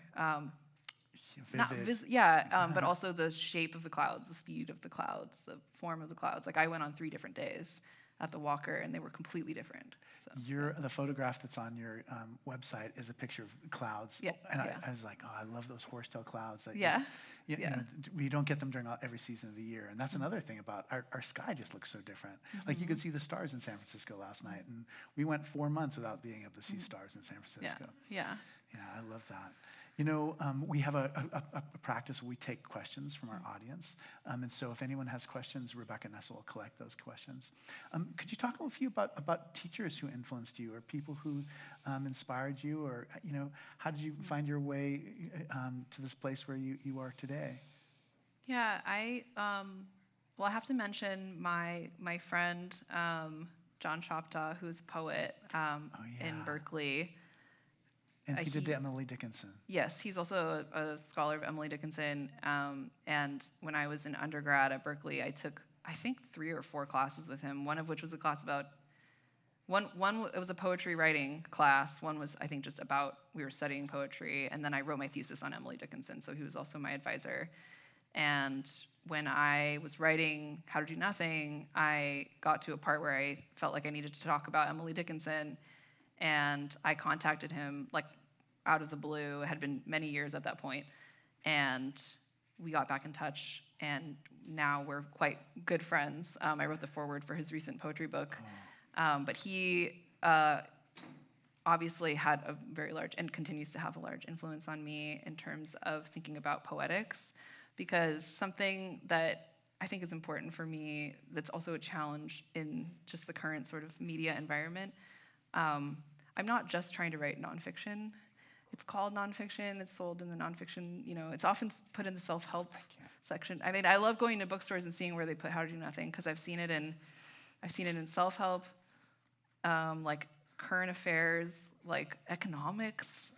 Vivid. but also the shape of the clouds, the speed of the clouds, the form of the clouds. Like I went on 3 different days at the Walker, and they were completely different. So, The photograph that's on your website is a picture of clouds. Yeah, And yeah. I was like, oh, I love those horsetail clouds. That Yeah, just, you yeah. know, we don't get them during every season of the year. And that's another thing about our sky just looks so different. Like you could see the stars in San Francisco last night, and we went 4 months without being able to see stars in San Francisco. Yeah. Yeah, I love that. We have a practice where we take questions from our audience. And so if anyone has questions, Rebecca Nessa will collect those questions. Could you talk a few about teachers who influenced you, or people who inspired you, or, how did you find your way to this place where you are today? Yeah, I have to mention my friend, John Choptaw, who's a poet in Berkeley. And he did the Emily Dickinson. Yes, he's also a scholar of Emily Dickinson. And when I was in undergrad at Berkeley, I took, I think, 3 or 4 classes with him, one of which was a class about, it was a poetry writing class. One was, I think, just about, we were studying poetry. And then I wrote my thesis on Emily Dickinson, so he was also my advisor. And when I was writing How to Do Nothing, I got to a part where I felt like I needed to talk about Emily Dickinson. And I contacted him, like, out of the blue. It had been many years at that point. And we got back in touch, and now we're quite good friends. I wrote the foreword for his recent poetry book. But he obviously had a very large, and continues to have a large influence on me in terms of thinking about poetics, because something that I think is important for me that's also a challenge in just the current sort of media environment. I'm not just trying to write nonfiction. It's called nonfiction. It's sold in the nonfiction. It's often put in the self-help section. I mean, I love going to bookstores and seeing where they put How to Do Nothing, because I've seen it in self-help, like current affairs, like economics,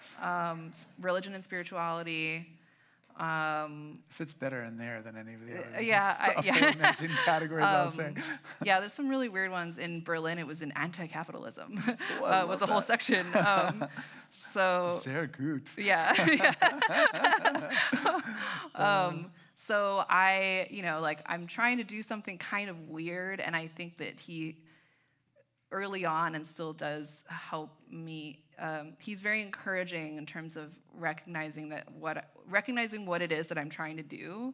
religion and spirituality. Fits better in there than any of the other aforementioned categories, I'll say. Yeah, there's some really weird ones. In Berlin, it was in anti-capitalism. Was a whole that. section. Sehr gut. Yeah. So I, I'm trying to do something kind of weird, and I think that early on and still does help me. He's very encouraging in terms of recognizing what it is that I'm trying to do,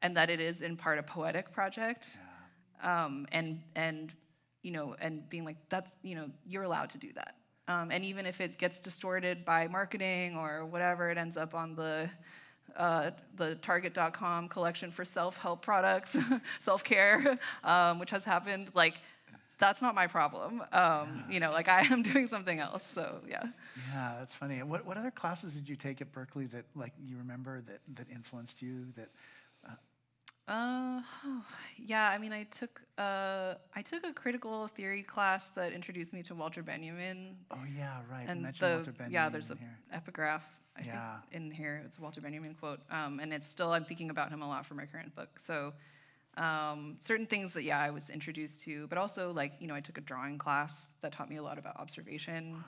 and that it is in part a poetic project. And and being like, that's, you're allowed to do that. And even if it gets distorted by marketing or whatever, it ends up on the Target.com collection for self-help products, self-care, which has happened. Like, that's not my problem. Like, I am doing something else. So yeah. Yeah, that's funny. What other classes did you take at Berkeley that, like, you remember that influenced you? That yeah. I mean, I took a critical theory class that introduced me to Walter Benjamin. Oh yeah, right. You And mentioned Walter Benjamin there's in a here. epigraph, I think, in here. It's a Walter Benjamin quote, and it's still, I'm thinking about him a lot for my current book. So certain things that I was introduced to, but also, like, I took a drawing class that taught me a lot about observation.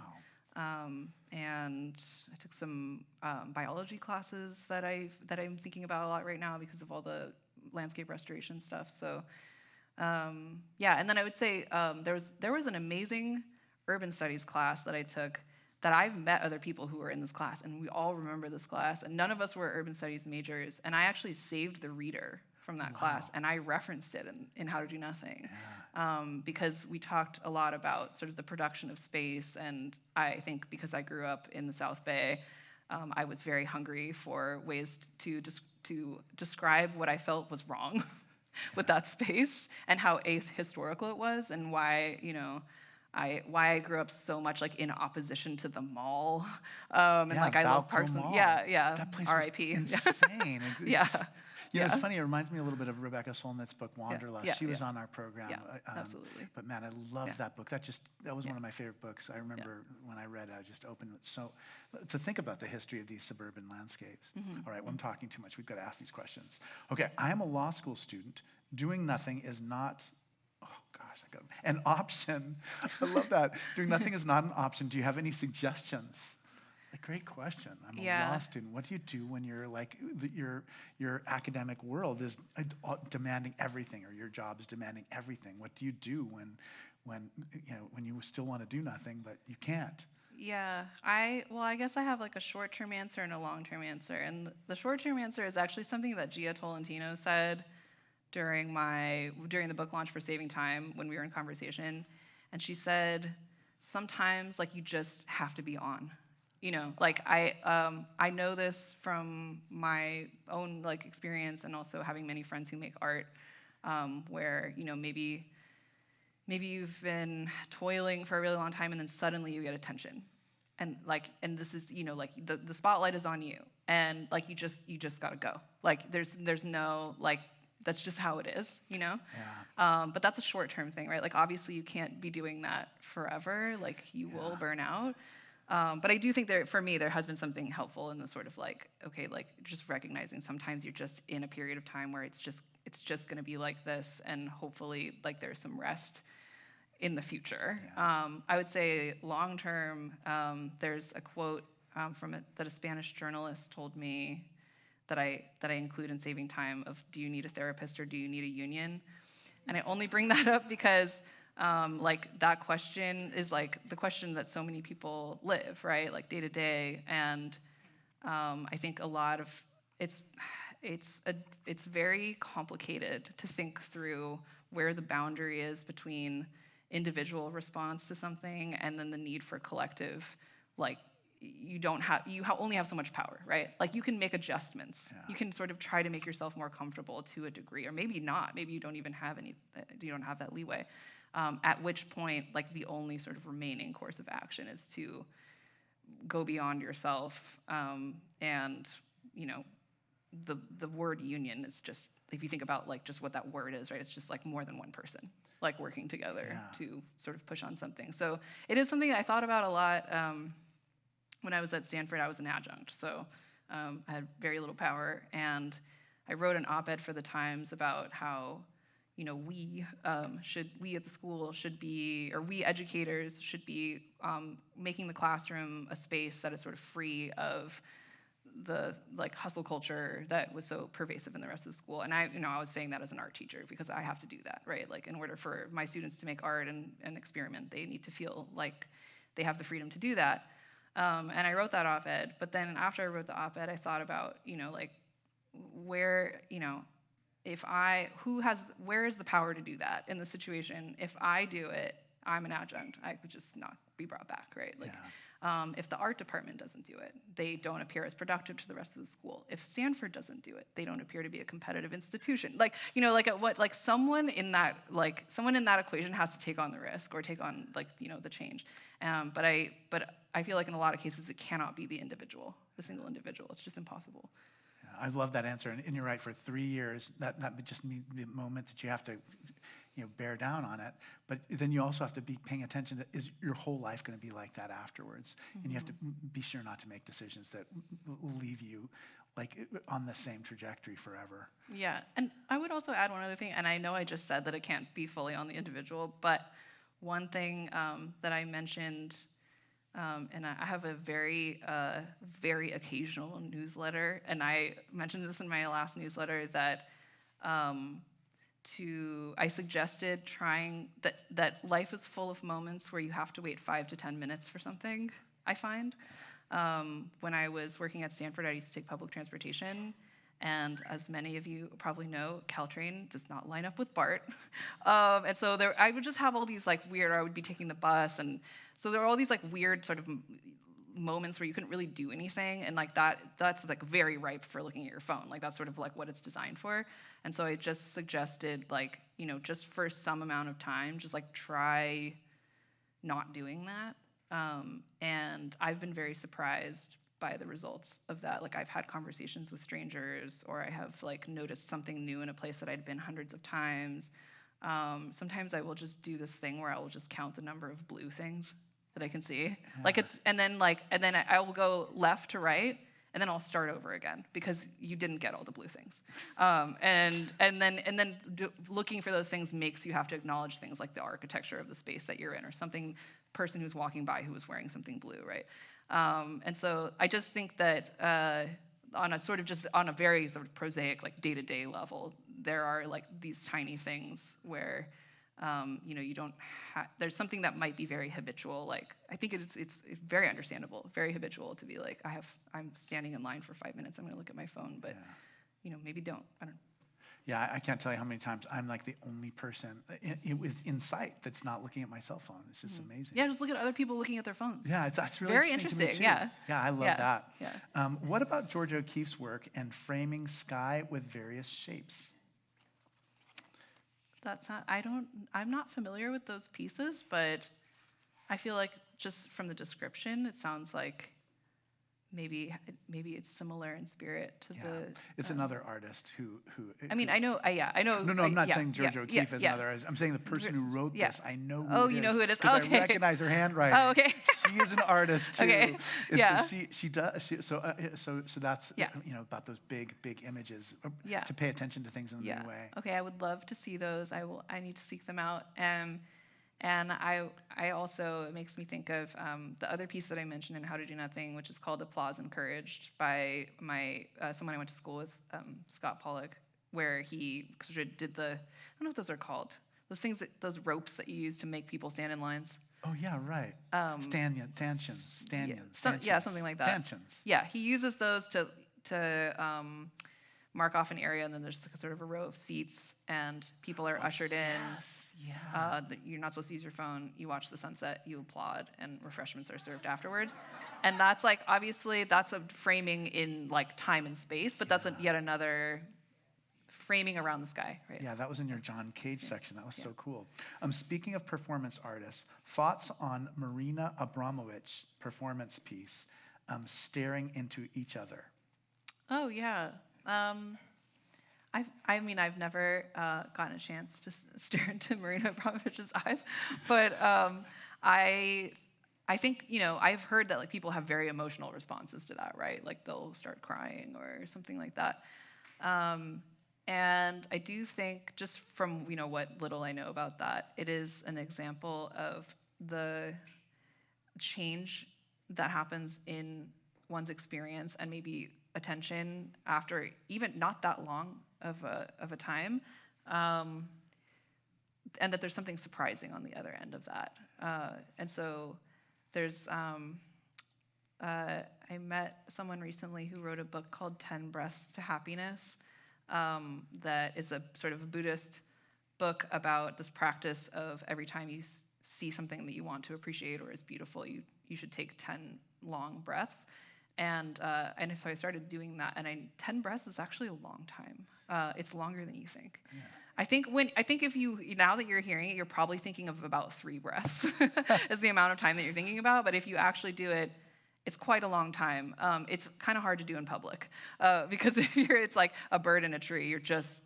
Wow. And I took some biology classes that I'm thinking about a lot right now because of all the landscape restoration stuff. So and then I would say there was an amazing urban studies class that I took that I've met other people who were in this class, and we all remember this class, and none of us were urban studies majors, and I actually saved the reader from that class, and I referenced it in How to Do Nothing, because we talked a lot about sort of the production of space, and I think because I grew up in the South Bay, I was very hungry for ways to describe what I felt was wrong with that space and how ahistorical it was, and why why I grew up so much like in opposition to the mall, and like I love Parks and That place R.I.P. was insane. Yeah. It's funny. It reminds me a little bit of Rebecca Solnit's book Wanderlust. She was on our program. Absolutely. But man, I love that book. That was one of my favorite books. I remember when I read it, I just opened it. So to think about the history of these suburban landscapes. All right, well, I'm talking too much. We've got to ask these questions. Okay, I am a law school student. Doing nothing is not. Oh gosh, I got an option. I love that. Doing nothing is not an option. Do you have any suggestions? A great question. I'm a law student. What do you do when you're like your academic world is demanding everything, or your job is demanding everything? What do you do when you still want to do nothing but you can't? Yeah, I guess I have like a short-term answer and a long-term answer. And the short-term answer is actually something that Gia Tolentino said during the book launch for Saving Time when we were in conversation, and she said, sometimes like you just have to be on. Like I know this from my own like experience, and also having many friends who make art, where maybe you've been toiling for a really long time, and then suddenly you get attention, and this is like the spotlight is on you, and like you just gotta go. Like there's no like. That's just how it is, But that's a short-term thing, right? Like, obviously, you can't be doing that forever. Like, you will burn out. But I do think for me, there has been something helpful in the sort of like, okay, like just recognizing sometimes you're just in a period of time where it's just going to be like this, and hopefully, like, there's some rest in the future. I would say long-term, there's a quote that a Spanish journalist told me that I include in Saving Time of, do you need a therapist or do you need a union? And I only bring that up because like that question is like the question that so many people live, right? Like day to day. And I think a lot of it's very complicated to think through where the boundary is between individual response to something and then the need for collective, like you only have so much power, right? Like you can make adjustments. You can sort of try to make yourself more comfortable to a degree, or maybe not. Maybe you don't even have you don't have that leeway. At which point, like the only sort of remaining course of action is to go beyond yourself. And the word union is just, if you think about like just what that word is, right? It's just like more than one person like working together to sort of push on something. So it is something I thought about a lot. When I was at Stanford, I was an adjunct, so I had very little power, and I wrote an op-ed for the Times about how, we at the school should be, or we educators should be making the classroom a space that is sort of free of like hustle culture that was so pervasive in the rest of the school. And I was saying that as an art teacher because I have to do that, right? Like in order for my students to make art and experiment, they need to feel like they have the freedom to do that. And I wrote that op-ed, but then after I wrote the op-ed, I thought about, like where, where is the power to do that in the situation? If I do it, I'm an adjunct. I could just not be brought back, right? Like, if the art department doesn't do it, they don't appear as productive to the rest of the school. If Stanford doesn't do it, they don't appear to be a competitive institution. Like, someone in that equation has to take on the risk or take on the change. But I feel like in a lot of cases it cannot be the single individual. It's just impossible. I love that answer, and you're right. For 3 years, that would just be the moment that you have to, bear down on it. But then you also have to be paying attention to, is your whole life going to be like that afterwards? Mm-hmm. And you have to be sure not to make decisions that leave you on the same trajectory forever. Yeah, and I would also add one other thing, and I know I just said that it can't be fully on the individual, but one thing that I mentioned. And I have a very, very occasional newsletter, and I mentioned this in my last newsletter that I suggested trying that life is full of moments where you have to wait 5 to 10 minutes for something. I find when I was working at Stanford, I used to take public transportation. And as many of you probably know, Caltrain does not line up with BART. And so I would just have all these weird, I would be taking the bus. And so there were all these weird sort of moments where you couldn't really do anything. And that's very ripe for looking at your phone. That's sort of what it's designed for. And so I just suggested just for some amount of time, just try not doing that. And I've been very surprised by the results of that. I've had conversations with strangers, or I have noticed something new in a place that I'd been hundreds of times. Sometimes I will just do this thing where I will just count the number of blue things that I can see. Yeah. And then I will go left to right, and then I'll start over again because you didn't get all the blue things. And then looking for those things makes you have to acknowledge things like the architecture of the space that you're in, or something person who's walking by who was wearing something blue, right? And so I just think that on a very sort of prosaic, day-to-day level, there are these tiny things where you don't there's something that might be very habitual. I think it's very understandable, very habitual to be I'm standing in line for 5 minutes, I'm going to look at my phone, but maybe don't. I don't know. Yeah, I can't tell you how many times I'm the only person in sight that's not looking at my cell phone. It's just amazing. Yeah, just look at other people looking at their phones. Yeah, that's really very interesting. interesting. To me too. Yeah, I love that. Yeah. What about Georgia O'Keeffe's work and framing sky with various shapes? I'm not familiar with those pieces, but I feel like just from the description, it sounds like maybe it's similar in spirit to the. It's another artist who. I mean, I know. No, I'm not saying Georgia O'Keeffe is another artist. I'm saying the person who wrote this. I know who it is. Oh, you know who it is. Okay. I recognize her handwriting. Oh, okay. She is an artist too. Okay. Yeah. So she does. So that's about those big images. To pay attention to things in a new way. Okay, I would love to see those. I need to seek them out. And I also, it makes me think of the other piece that I mentioned in How to Do Nothing, which is called Applause Encouraged, by someone I went to school with, Scott Pollock, where he sort of did I don't know what those are called, those ropes that you use to make people stand in lines. Oh, yeah, right. Stanchions. Yeah, something like that. Stanchions. Yeah, he uses those to mark off an area, and then there's sort of a row of seats, and people are ushered in. Yeah. You're not supposed to use your phone. You watch the sunset, you applaud, and refreshments are served afterwards. And that's obviously, that's a framing in time and space, but that's yet another framing around the sky, right? Yeah, that was in your John Cage section. That was so cool. Speaking of performance artists, thoughts on Marina Abramovich's performance piece, Staring into Each Other. Oh, yeah. I've never gotten a chance to stare into Marina Abramovich's eyes, but I think I've heard that people have very emotional responses to that, right? They'll start crying or something like that. And I do think, just from what little I know about that, it is an example of the change that happens in one's experience, and maybe attention after even not that long of a time, and that there's something surprising on the other end of that. And so there's, I met someone recently who wrote a book called 10 Breaths to Happiness, that is a sort of a Buddhist book about this practice of every time you see something that you want to appreciate or is beautiful, you should take 10 long breaths. And so I started doing that, and 10 breaths is actually a long time. It's longer than you think. Yeah. I think if you, now that you're hearing it, you're probably thinking of about 3 breaths is the amount of time that you're thinking about. But if you actually do it, it's quite a long time. It's kind of hard to do in public because it's like a bird in a tree. You're just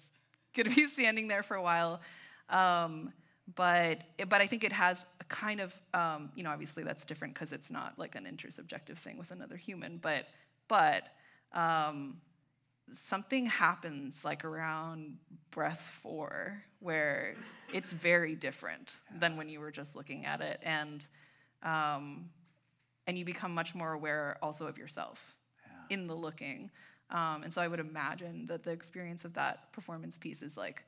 gonna be standing there for a while. But I think it has a kind of, obviously that's different because it's not like an intersubjective thing with another human. But something happens like around breath 4 where it's very different than when you were just looking at it, and you become much more aware also of yourself in the looking. And so I would imagine that the experience of that performance piece is like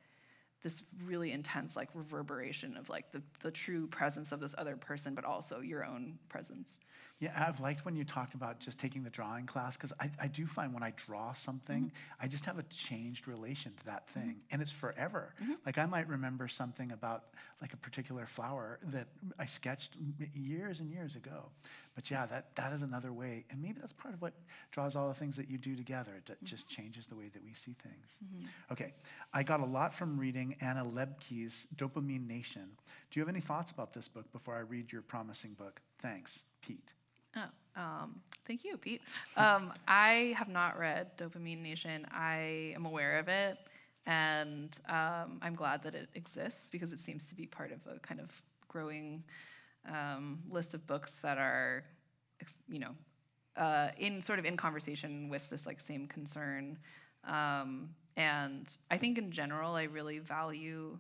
this really intense like reverberation of like the true presence of this other person, but also your own presence. Yeah, I've liked when you talked about just taking the drawing class, because I do find when I draw something, I just have a changed relation to that thing, and it's forever. Like I might remember something about like a particular flower that I sketched years and years ago. But yeah, that is another way, and maybe that's part of what draws all the things that you do together. It just changes the way that we see things. Okay, I got a lot from reading Anna Lebke's Dopamine Nation. Do you have any thoughts about this book before I read your promising book? Thanks, Pete. Thank you, Pete. I have not read Dopamine Nation. I am aware of it, and I'm glad that it exists because it seems to be part of a kind of growing list of books that are, in conversation with this like same concern. And I think in general, I really value.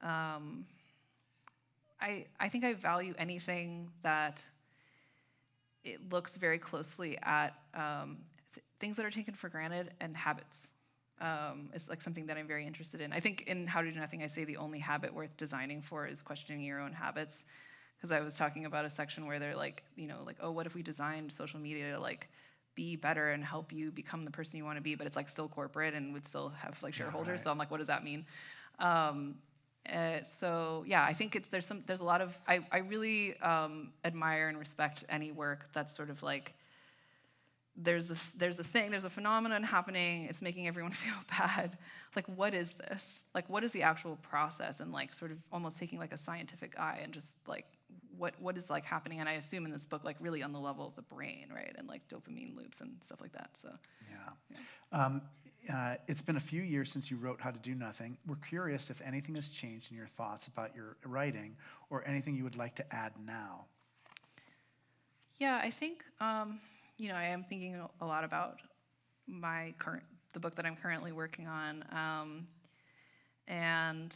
I think I value anything that it looks very closely at things that are taken for granted and habits. It's like something that I'm very interested in. I think in How to Do Nothing, I say the only habit worth designing for is questioning your own habits. Because I was talking about a section where they're like, oh, what if we designed social media to like be better and help you become the person you want to be, but it's like still corporate and would still have like shareholders. Yeah, right. So I'm like, what does that mean? So yeah, I think there's a lot of, I really admire and respect any work that's sort of like, there's a phenomenon happening, it's making everyone feel bad. Like, what is this? Like, what is the actual process? And like sort of almost taking like a scientific eye and just like, what is like happening? And I assume in this book, like really on the level of the brain, right? And like dopamine loops and stuff like that, so. Yeah. It's been a few years since you wrote How to Do Nothing. We're curious if anything has changed in your thoughts about your writing or anything you would like to add now. Yeah, I think, I am thinking a lot about the book that I'm currently working on. I'm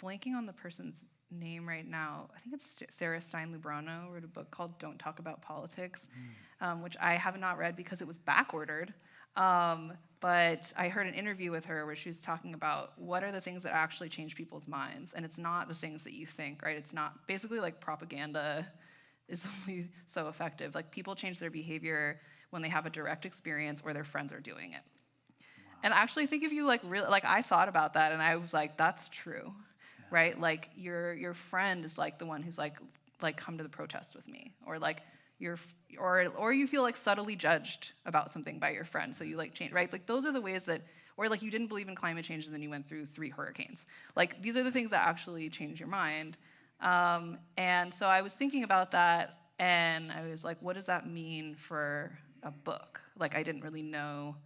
blanking on the person's name right now. I think it's Sarah Stein Lubrano wrote a book called Don't Talk About Politics, which I have not read because it was backordered. But I heard an interview with her where she was talking about what are the things that actually change people's minds. And it's not the things that you think, right? It's not basically like propaganda is only so effective. Like people change their behavior when they have a direct experience or their friends are doing it. Wow. And I actually think if you like really, like I thought about that and I was like, that's true. Right, like your friend is like the one who's like come to the protest with me, or like or you feel like subtly judged about something by your friend, so you like change, right? Like those are the ways that, or like you didn't believe in climate change and then you went through 3 hurricanes. Like these are the things that actually change your mind. And so I was thinking about that, and I was like, what does that mean for a book? Like I didn't really know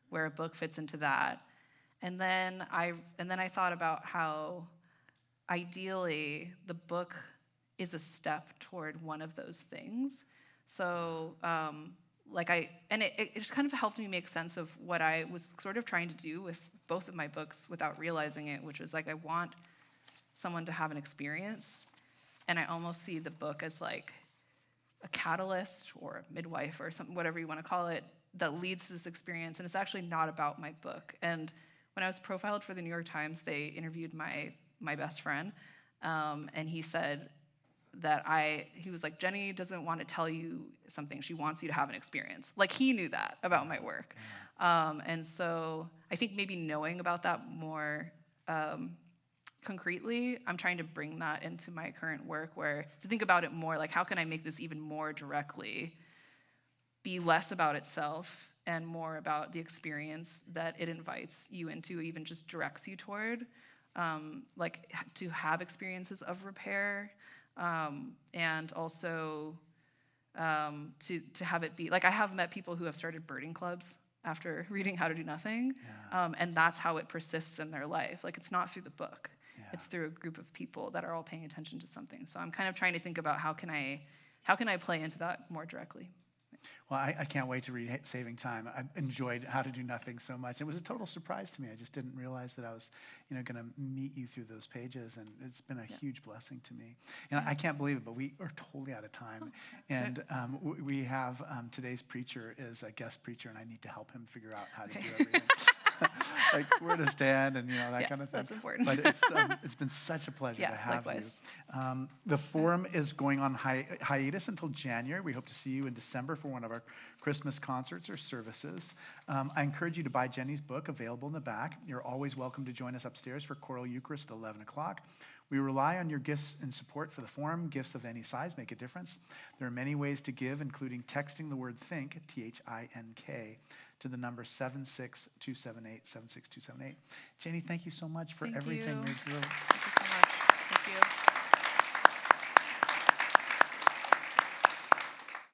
where a book fits into that, and then I thought about how ideally, the book is a step toward one of those things. So, it just kind of helped me make sense of what I was sort of trying to do with both of my books without realizing it, which was like I want someone to have an experience, and I almost see the book as like a catalyst or a midwife or something, whatever you want to call it, that leads to this experience. And it's actually not about my book. And when I was profiled for the New York Times, they interviewed my best friend, and he said that he was like, Jenny doesn't want to tell you something. She wants you to have an experience. Like, he knew that about my work. And so I think maybe knowing about that more concretely, I'm trying to bring that into my current work, where to think about it more like, how can I make this even more directly be less about itself and more about the experience that it invites you into, even just directs you toward, like to have experiences of repair, and also to have it be, like, I have met people who have started birding clubs after reading How to Do Nothing, and that's how it persists in their life. Like, it's not through the book. It's through a group of people that are all paying attention to something. So I'm kind of trying to think about how can I play into that more directly. Well, I can't wait to read Saving Time. I enjoyed How to Do Nothing so much. It was a total surprise to me. I just didn't realize that I was, going to meet you through those pages, and it's been a huge blessing to me. And I can't believe it, but we are totally out of time. And we have today's preacher is a guest preacher, and I need to help him figure out how to do everything. Like where to stand and that kind of thing. That's important. But it's been such a pleasure to have likewise. you. The forum is going on hiatus until January. We hope to see you in December for one of our Christmas concerts or services. I encourage you to buy Jenny's book, available in the back. You're always welcome to join us upstairs for Choral Eucharist at 11 o'clock. We rely on your gifts and support for the forum. Gifts of any size make a difference. There are many ways to give, including texting the word THINK, T-H-I-N-K, to the number 76278, 76278. Jenny, thank you so much for everything. Thank you. You're